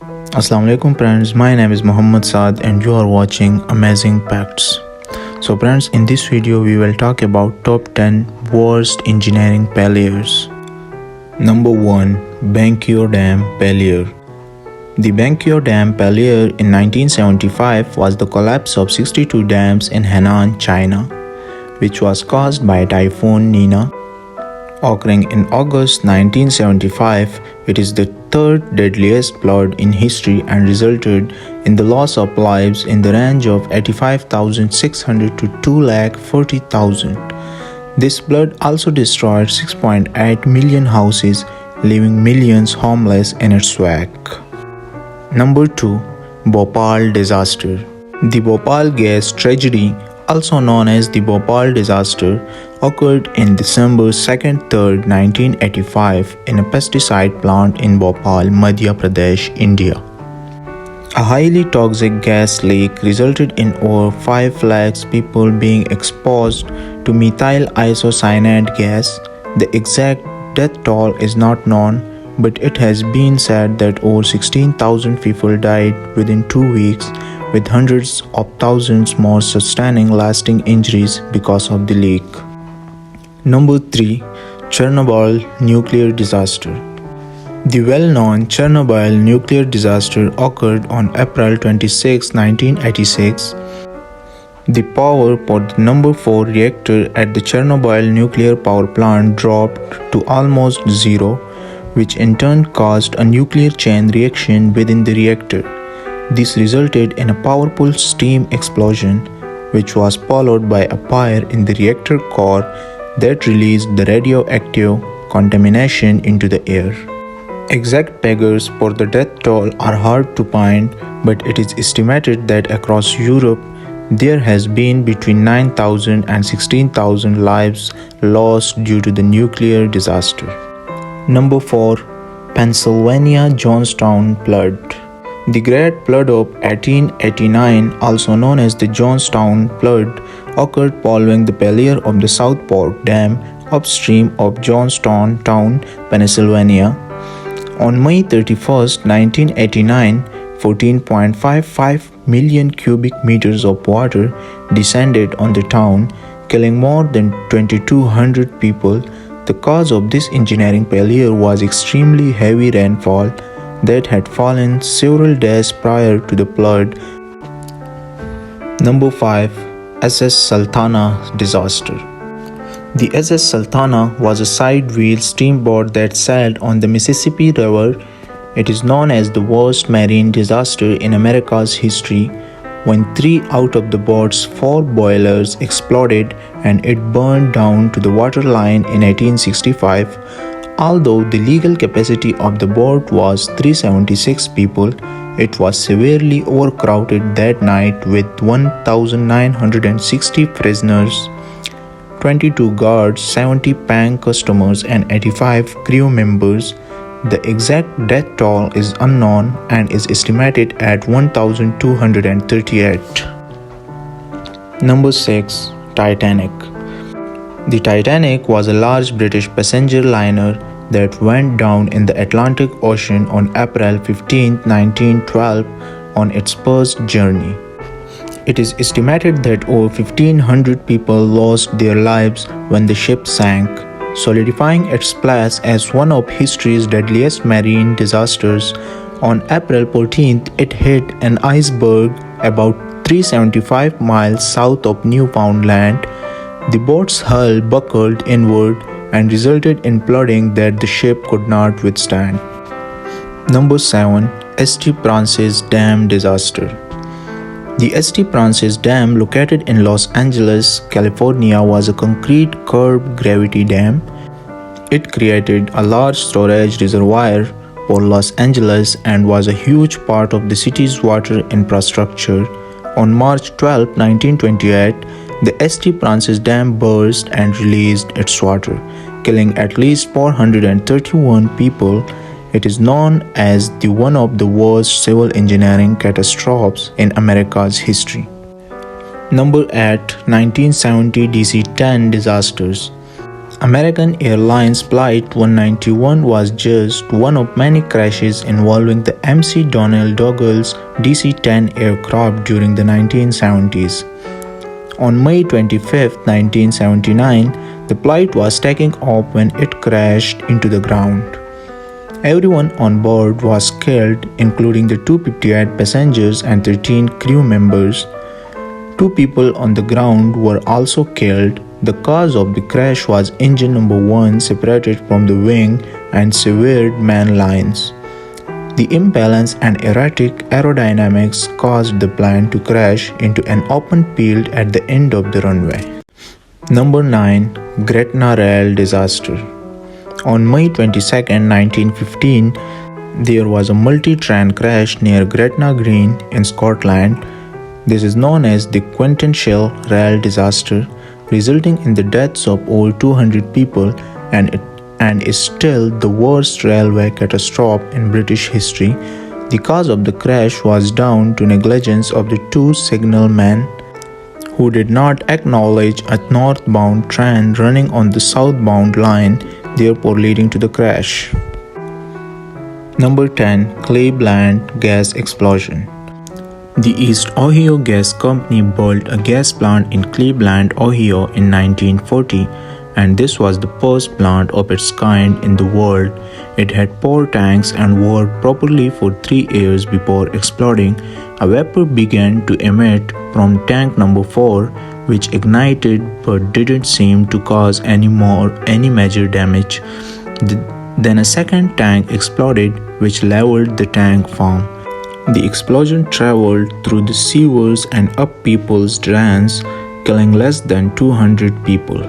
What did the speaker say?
Assalamu alaikum friends, my name is Muhammad Saad and you are watching Amazing Facts. So friends, in this video we will talk about top 10 worst engineering failures. Number 1. Banqiao Dam Failure. The Banqiao Dam failure in 1975 was the collapse of 62 dams in Henan, China, which was caused by Typhoon Nina. Occurring in August 1975, it is the third deadliest flood in history and resulted in the loss of lives in the range of 85,600 to 240,000. This flood also destroyed 6.8 million houses, leaving millions homeless in its wake. Number 2. Bhopal Disaster. The Bhopal gas tragedy, also known as the Bhopal Disaster, occurred in December 2nd-3rd, 1985 in a pesticide plant in Bhopal, Madhya Pradesh, India. A highly toxic gas leak resulted in over 5 lakhs people being exposed to methyl isocyanate gas. The exact death toll is not known, but it has been said that over 16,000 people died within 2 weeks, with hundreds of thousands more sustaining lasting injuries because of the leak. Number 3. Chernobyl Nuclear Disaster. The well-known Chernobyl nuclear disaster occurred on April 26, 1986. The power for the number 4 reactor at the Chernobyl nuclear power plant dropped to almost zero, which in turn caused a nuclear chain reaction within the reactor. This resulted in a powerful steam explosion, which was followed by a fire in the reactor core that released the radioactive contamination into the air. Exact figures for the death toll are hard to find, but it is estimated that across Europe there has been between 9,000 and 16,000 lives lost due to the nuclear disaster. Number 4. Pennsylvania Johnstown Flood. The Great Flood of 1889, also known as the Johnstown Flood, occurred following the failure of the South Fork Dam upstream of Johnstown town, Pennsylvania. On May 31, 1989, 14.55 million cubic meters of water descended on the town, killing more than 2,200 people. The cause of this engineering failure was extremely heavy rainfall that had fallen several days prior to the flood. Number 5. SS Sultana Disaster. The SS Sultana was a side-wheel steamboat that sailed on the Mississippi River. It is known as the worst marine disaster in America's history, when 3 out of the boat's 4 boilers exploded and it burned down to the waterline in 1865. Although the legal capacity of the boat was 376 people, it was severely overcrowded that night with 1,960 prisoners, 22 guards, 70 paying customers, and 85 crew members. The exact death toll is unknown and is estimated at 1,238. Number 6. Titanic. The Titanic was a large British passenger liner that went down in the Atlantic Ocean on April 15, 1912 on its first journey. It is estimated that over 1,500 people lost their lives when the ship sank, solidifying its place as one of history's deadliest marine disasters. On April 14th, it hit an iceberg about 375 miles south of Newfoundland. The boat's hull buckled inward and resulted in flooding that the ship could not withstand. Number 7. St. Francis Dam Disaster. The St. Francis Dam, located in Los Angeles, California, was a concrete curved gravity dam. It created a large storage reservoir for Los Angeles and was a huge part of the city's water infrastructure. On March 12, 1928, the St. Francis Dam burst and released its water, killing at least 431 people. It is known as one of the worst civil engineering catastrophes in America's history. Number 8. 1970 DC-10 disasters. American Airlines Flight 191 was just one of many crashes involving the MC Donnell Douglas DC-10 aircraft during the 1970s. On May 25, 1979, the flight was taking off when it crashed into the ground. Everyone on board was killed, including the 258 passengers and 13 crew members. 2 people on the ground were also killed. The cause of the crash was engine number 1 separated from the wing and severed main lines. The imbalance and erratic aerodynamics caused the plane to crash into an open field at the end of the runway. Number 9. Gretna Rail Disaster. On May 22, 1915, there was a multi-train crash near Gretna Green in Scotland. This is known as the Quintessential Rail Disaster, resulting in the deaths of over 200 people and is still the worst railway catastrophe in British history. The cause of the crash was down to negligence of the 2 signalmen who did not acknowledge a northbound train running on the southbound line, therefore leading to the crash. Number 10. Cleveland Gas Explosion. The East Ohio Gas Company built a gas plant in Cleveland, Ohio in 1940, and this was the first plant of its kind in the world. It had 4 tanks and worked properly for 3 years before exploding. A vapor began to emit from tank number 4, which ignited but didn't seem to cause any major damage. Then a second tank exploded, which leveled the tank farm. The explosion traveled through the sewers and up people's drains, killing less than 200 people.